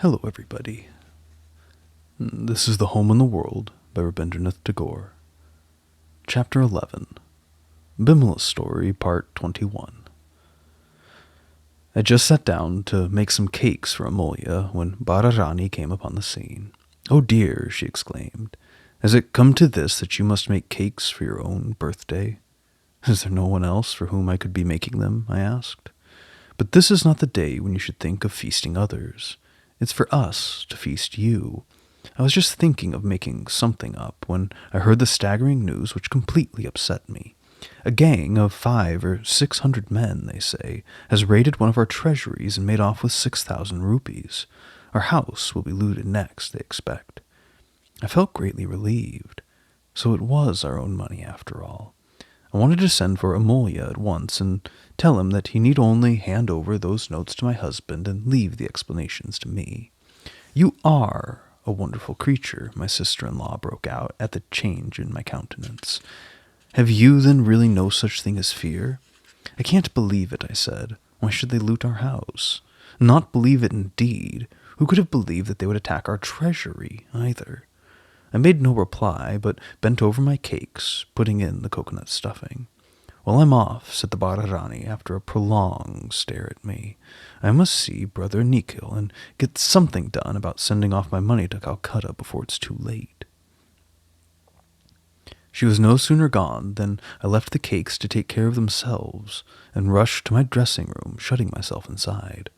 Hello, everybody. This is The Home in the World by Rabindranath Tagore. Chapter 11. Bimala's Story, Part 21. I just sat down to make some cakes for Amulya when Radharani came upon the scene. "Oh dear," she exclaimed, "has it come to this that you must make cakes for your own birthday?" "Is there no one else for whom I could be making them?" I asked. "But this is not the day when you should think of feasting others. It's for us to feast you. I was just thinking of making something up when I heard the staggering news which completely upset me. A gang of 500 or 600 men, they say, has raided one of our treasuries and made off with 6,000 rupees. Our house will be looted next, they expect." I felt greatly relieved. So it was our own money after all. I wanted to send for Amulya at once and tell him that he need only hand over those notes to my husband and leave the explanations to me. "You are a wonderful creature," my sister-in-law broke out at the change in my countenance. "Have you then really no such thing as fear?" "I can't believe it," I said. "Why should they loot our house?" "Not believe it indeed. Who could have believed that they would attack our treasury, either?" I made no reply, but bent over my cakes, putting in the coconut stuffing. "Well, I'm off," said the Radharani after a prolonged stare at me. "I must see Brother Nikhil and get something done about sending off my money to Calcutta before it's too late." She was no sooner gone than I left the cakes to take care of themselves and rushed to my dressing room, shutting myself inside.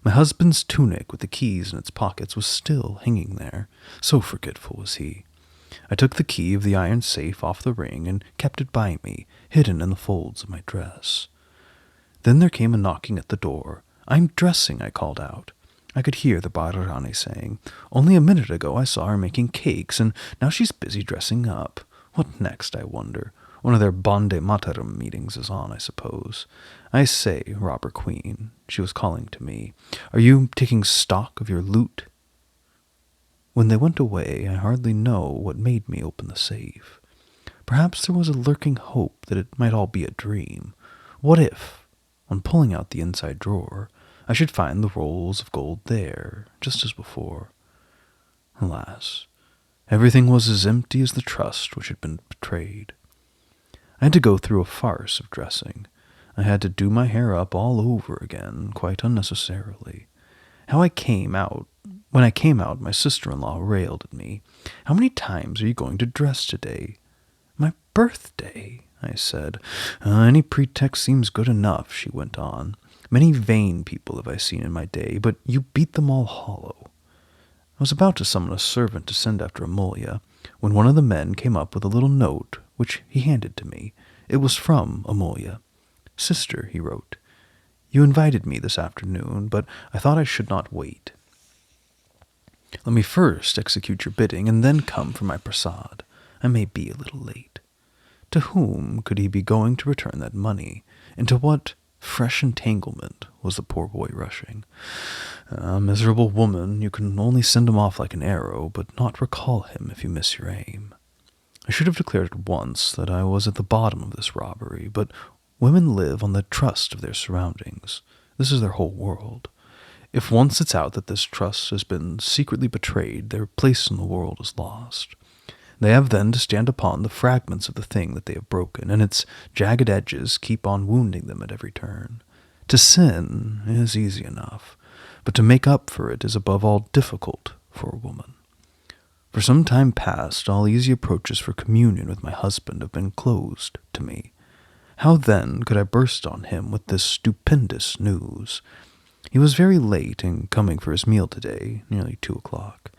My husband's tunic with the keys in its pockets was still hanging there, so forgetful was he. I took the key of the iron safe off the ring and kept it by me, hidden in the folds of my dress. Then there came a knocking at the door. "I'm dressing," I called out. I could hear the Radharani saying, "Only a minute ago I saw her making cakes, and now she's busy dressing up. What next, I wonder? One of their Bonde Mataram meetings is on, I suppose. I say, robber queen," she was calling to me, "are you taking stock of your loot?" When they went away, I hardly know what made me open the safe. Perhaps there was a lurking hope that it might all be a dream. What if, on pulling out the inside drawer, I should find the rolls of gold there, just as before? Alas, everything was as empty as the trust which had been betrayed. I had to go through a farce of dressing. I had to do my hair up all over again, quite unnecessarily. When I came out, my sister-in-law railed at me. "How many times are you going to dress today?" "My birthday," I said. "Any pretext seems good enough," she went on. "Many vain people have I seen in my day, but you beat them all hollow." I was about to summon a servant to send after Amulya, when one of the men came up with a little note, which he handed to me. It was from Amulya. "Sister," he wrote, "you invited me this afternoon, but I thought I should not wait. Let me first execute your bidding, and then come for my prasad. I may be a little late." To whom could he be going to return that money? Into what fresh entanglement was the poor boy rushing? Miserable woman, you can only send him off like an arrow, but not recall him if you miss your aim. I should have declared at once that I was at the bottom of this robbery, but women live on the trust of their surroundings. This is their whole world. If once it's out that this trust has been secretly betrayed, their place in the world is lost. They have then to stand upon the fragments of the thing that they have broken, and its jagged edges keep on wounding them at every turn. To sin is easy enough, but to make up for it is above all difficult for a woman. For some time past, all easy approaches for communion with my husband have been closed to me. How then could I burst on him with this stupendous news? He was very late in coming for his meal today, nearly 2:00.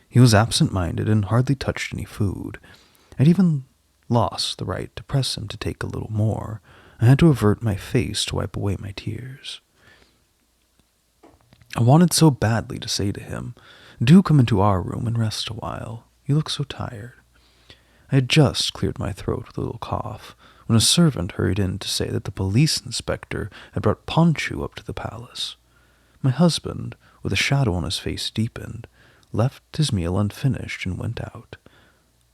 He was absent-minded and hardly touched any food. I'd even lost the right to press him to take a little more. I had to avert my face to wipe away my tears. I wanted so badly to say to him, "Do come into our room and rest a while. You look so tired." I had just cleared my throat with a little cough when a servant hurried in to say that the police inspector had brought Ponchu up to the palace. My husband, with a shadow on his face deepened, left his meal unfinished and went out.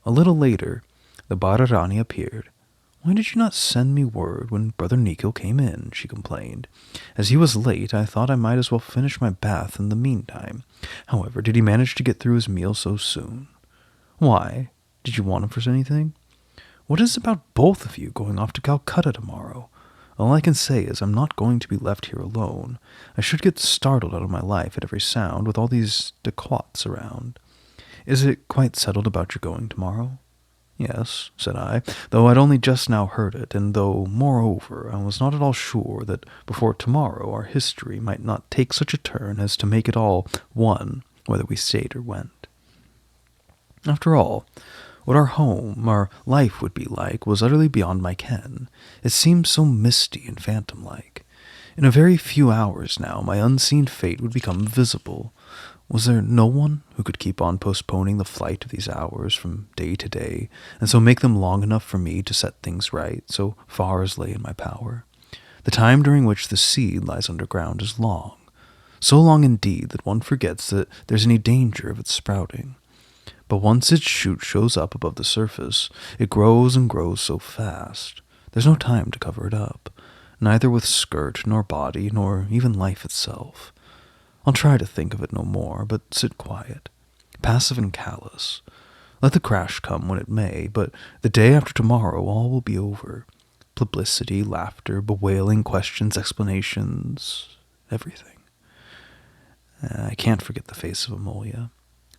A little later, the Radharani appeared. Why did you not send me word when Brother Nico came in?" she complained. "As he was late, I thought I might as well finish my bath in the meantime. However, did he manage to get through his meal so soon?" "Why? Did you want him for anything?" "What is it about both of you going off to Calcutta tomorrow? All I can say is I'm not going to be left here alone. I should get startled out of my life at every sound with all these dacoits around. Is it quite settled about your going tomorrow?" "Yes," said I, though I'd only just now heard it, and though, moreover, I was not at all sure that before tomorrow our history might not take such a turn as to make it all one whether we stayed or went. After all, what our home, our life would be like was utterly beyond my ken. It seemed so misty and phantom-like. In a very few hours now my unseen fate would become visible. Was there no one who could keep on postponing the flight of these hours from day to day, and so make them long enough for me to set things right, so far as lay in my power? The time during which the seed lies underground is long, so long indeed that one forgets that there's any danger of its sprouting. But once its shoot shows up above the surface, it grows and grows so fast, there's no time to cover it up, neither with skirt nor body nor even life itself. I'll try to think of it no more, but sit quiet, passive and callous. Let the crash come when it may, but the day after tomorrow all will be over. Publicity, laughter, bewailing, questions, explanations, everything. I can't forget the face of Amelia.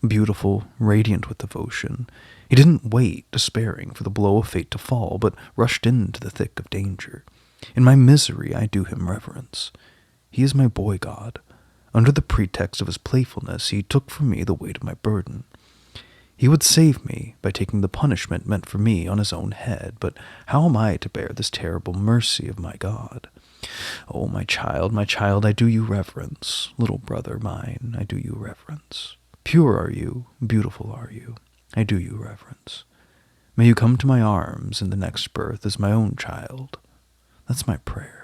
Beautiful, radiant with devotion. He didn't wait, despairing, for the blow of fate to fall, but rushed into the thick of danger. In my misery I do him reverence. He is my boy god. Under the pretext of his playfulness, he took from me the weight of my burden. He would save me by taking the punishment meant for me on his own head, but how am I to bear this terrible mercy of my God? Oh, my child, I do you reverence. Little brother mine, I do you reverence. Pure are you, beautiful are you. I do you reverence. May you come to my arms in the next birth as my own child. That's my prayer.